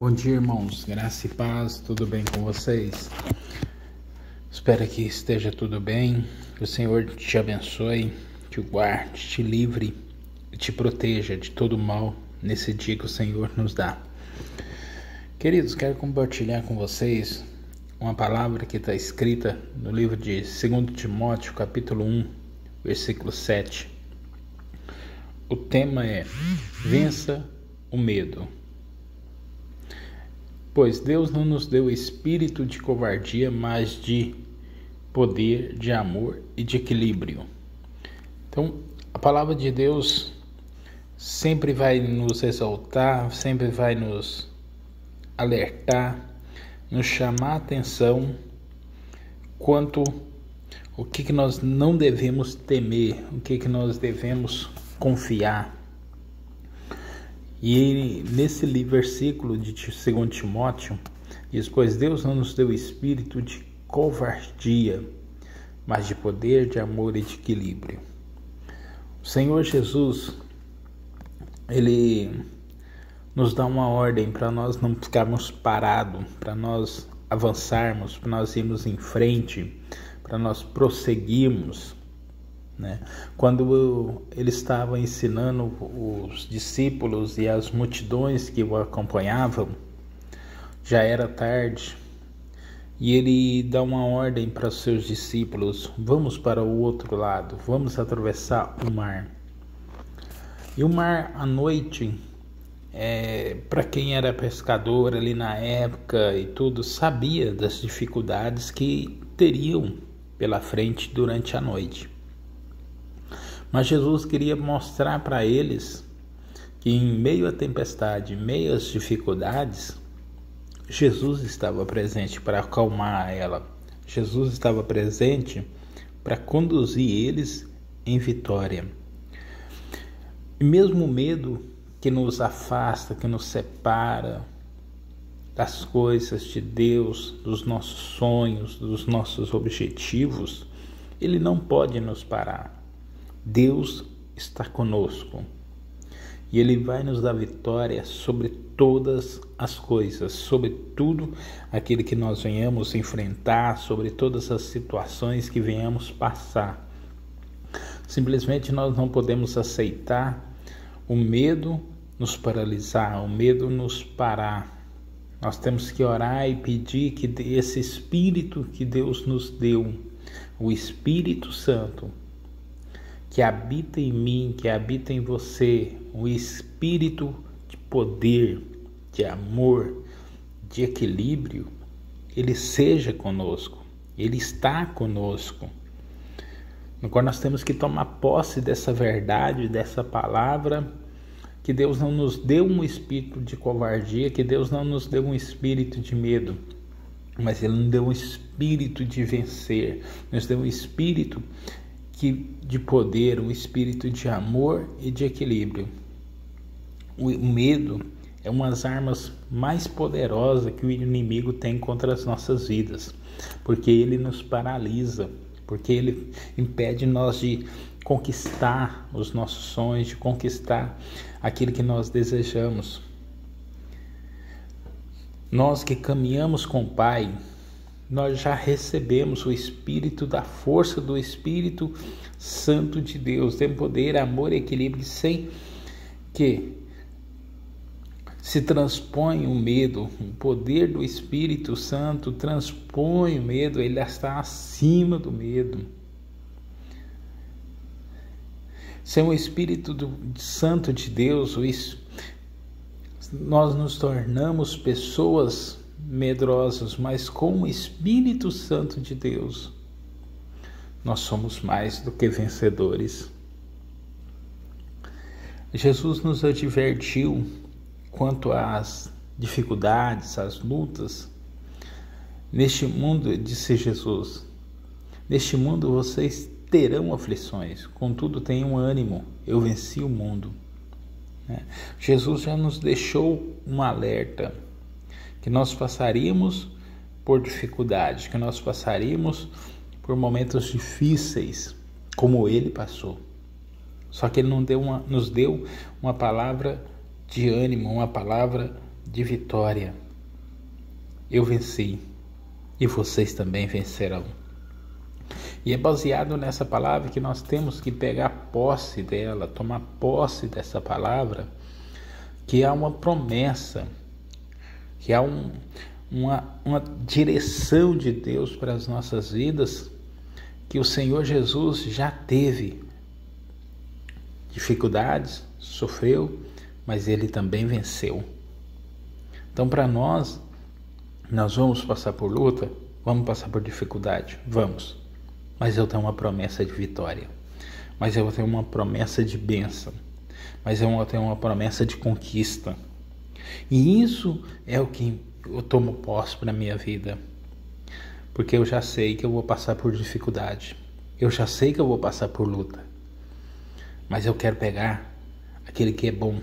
Bom dia, irmãos. Graça e paz, tudo bem com vocês? Espero que esteja tudo bem, que o Senhor te abençoe, te guarde, te livre e te proteja de todo mal nesse dia que o Senhor nos dá. Queridos, quero compartilhar com vocês uma palavra que está escrita no livro de 2 Timóteo, capítulo 1, versículo 7. O tema é: vença o medo. Pois Deus não nos deu espírito de covardia, mas de poder, de amor e de equilíbrio. Então, a palavra de Deus sempre vai nos exaltar, sempre vai nos alertar, nos chamar a atenção quanto o que nós não devemos temer, o que nós devemos confiar. E nesse versículo de 2 Timóteo diz: pois Deus não nos deu espírito de covardia, mas de poder, de amor e de equilíbrio. O Senhor Jesus, Ele nos dá uma ordem para nós não ficarmos parados, para nós avançarmos, para nós irmos em frente, para nós prosseguirmos. Quando ele estava ensinando os discípulos e as multidões que o acompanhavam, já era tarde, e ele dá uma ordem para os seus discípulos: vamos para o outro lado, vamos atravessar o mar. E o mar à noite, para quem era pescador ali na época e tudo, sabia das dificuldades que teriam pela frente durante a noite. Mas Jesus queria mostrar para eles que em meio à tempestade, em meio às dificuldades, Jesus estava presente para acalmar ela. Jesus estava presente para conduzir eles em vitória. E mesmo o medo que nos afasta, que nos separa das coisas de Deus, dos nossos sonhos, dos nossos objetivos, ele não pode nos parar. Deus está conosco e Ele vai nos dar vitória sobre todas as coisas, sobre tudo aquilo que nós venhamos enfrentar, sobre todas as situações que venhamos passar. Simplesmente nós não podemos aceitar o medo nos paralisar, o medo nos parar. Nós temos que orar e pedir que esse Espírito que Deus nos deu, o Espírito Santo, que habita em mim, que habita em você, o espírito de poder, de amor, de equilíbrio, ele seja conosco, ele está conosco. Agora nós temos que tomar posse dessa verdade, dessa palavra, que Deus não nos deu um espírito de covardia, que Deus não nos deu um espírito de medo, mas Ele nos deu um espírito de vencer, nos deu um espírito de poder, um espírito de amor e de equilíbrio. O medo é uma das armas mais poderosas que o inimigo tem contra as nossas vidas, porque ele nos paralisa, porque ele impede nós de conquistar os nossos sonhos, de conquistar aquilo que nós desejamos. Nós que caminhamos com o Pai, nós já recebemos o Espírito da força do Espírito Santo de Deus, tem poder, amor e equilíbrio, sem que se transpõe o medo. O poder do Espírito Santo transpõe o medo, ele está acima do medo. Sem o Espírito Santo de Deus, nós nos tornamos pessoas medrosos, mas com o Espírito Santo de Deus, nós somos mais do que vencedores. Jesus nos advertiu quanto às dificuldades, às lutas. Neste mundo, disse Jesus, neste mundo vocês terão aflições, contudo tenham ânimo, eu venci o mundo. Jesus já nos deixou um alerta, que nós passaríamos por dificuldades, que nós passaríamos por momentos difíceis, como ele passou. Só que ele nos deu uma palavra de ânimo, uma palavra de vitória. Eu venci e vocês também vencerão. E é baseado nessa palavra que nós temos que pegar posse dela, tomar posse dessa palavra, que há uma promessa, que há uma direção de Deus para as nossas vidas, que o Senhor Jesus já teve dificuldades, sofreu, mas Ele também venceu. Então, para nós vamos passar por luta, vamos passar por dificuldade, vamos. Mas eu tenho uma promessa de vitória, mas eu tenho uma promessa de bênção, mas eu tenho uma promessa de conquista. E isso é o que eu tomo posse para a minha vida, porque eu já sei que eu vou passar por dificuldade, eu já sei que eu vou passar por luta, mas eu quero pegar aquele que é bom,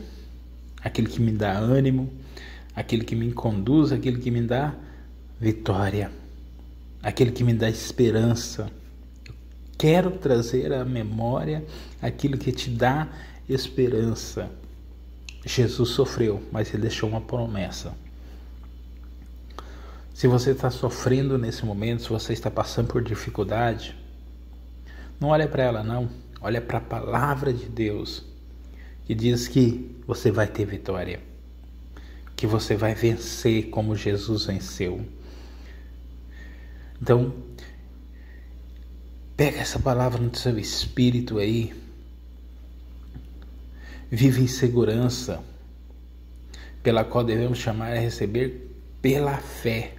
aquele que me dá ânimo, aquele que me conduz, aquele que me dá vitória, aquele que me dá esperança. Quero trazer à memória aquilo que te dá esperança. Jesus sofreu, mas Ele deixou uma promessa. Se você está sofrendo nesse momento, se você está passando por dificuldade, não olha para ela não, olha para a palavra de Deus, que diz que você vai ter vitória, que você vai vencer como Jesus venceu. Então, pega essa palavra no seu espírito aí, vive em segurança, pela qual devemos chamar e receber pela fé.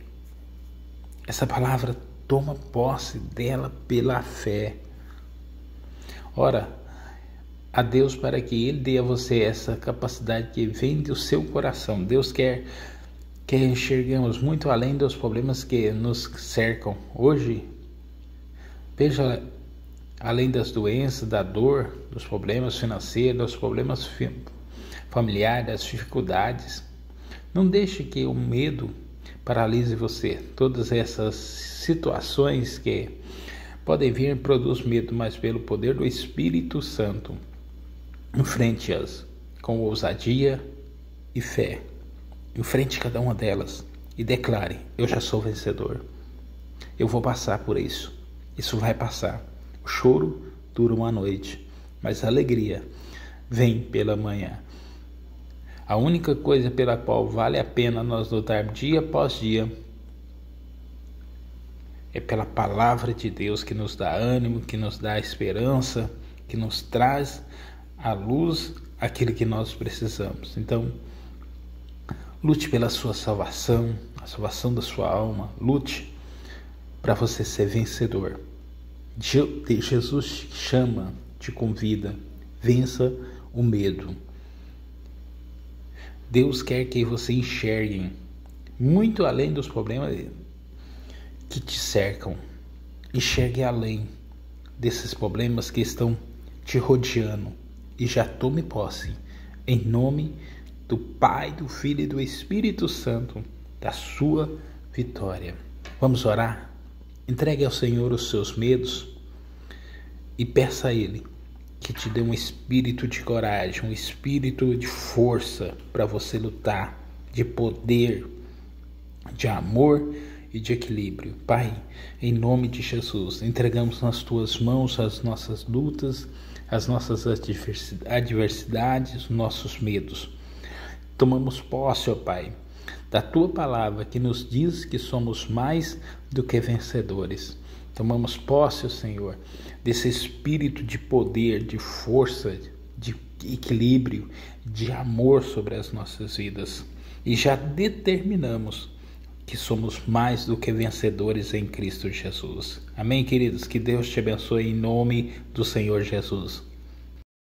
Essa palavra, toma posse dela pela fé. Ora, a Deus para que Ele dê a você essa capacidade que vem do seu coração. Deus quer enxerguemos muito além dos problemas que nos cercam. Hoje, veja, além das doenças, da dor, dos problemas financeiros, dos problemas familiares, das dificuldades, não deixe que o medo paralise você. Todas essas situações que podem vir produzem medo, mas pelo poder do Espírito Santo, enfrente-as com ousadia e fé. Enfrente cada uma delas e declare: eu já sou vencedor. Eu vou passar por isso. Isso vai passar. O choro dura uma noite, mas a alegria vem pela manhã. A única coisa pela qual vale a pena nós lutar dia após dia é pela palavra de Deus, que nos dá ânimo, que nos dá esperança, que nos traz à luz aquilo que nós precisamos. Então, lute pela sua salvação, a salvação da sua alma. Lute para você ser vencedor. Jesus te chama, te convida, vença o medo. Deus quer que você enxergue muito além dos problemas que te cercam. Enxergue além desses problemas que estão te rodeando e já tome posse, em nome do Pai, do Filho e do Espírito Santo, da sua vitória. Vamos orar? Entregue ao Senhor os seus medos e peça a Ele que te dê um espírito de coragem, um espírito de força para você lutar, de poder, de amor e de equilíbrio. Pai, em nome de Jesus, entregamos nas Tuas mãos as nossas lutas, as nossas adversidades, os nossos medos. Tomamos posse, ó Pai, da Tua palavra que nos diz que somos mais do que vencedores. Tomamos posse, ó Senhor, desse espírito de poder, de força, de equilíbrio, de amor sobre as nossas vidas. E já determinamos que somos mais do que vencedores em Cristo Jesus. Amém, queridos? Que Deus te abençoe em nome do Senhor Jesus.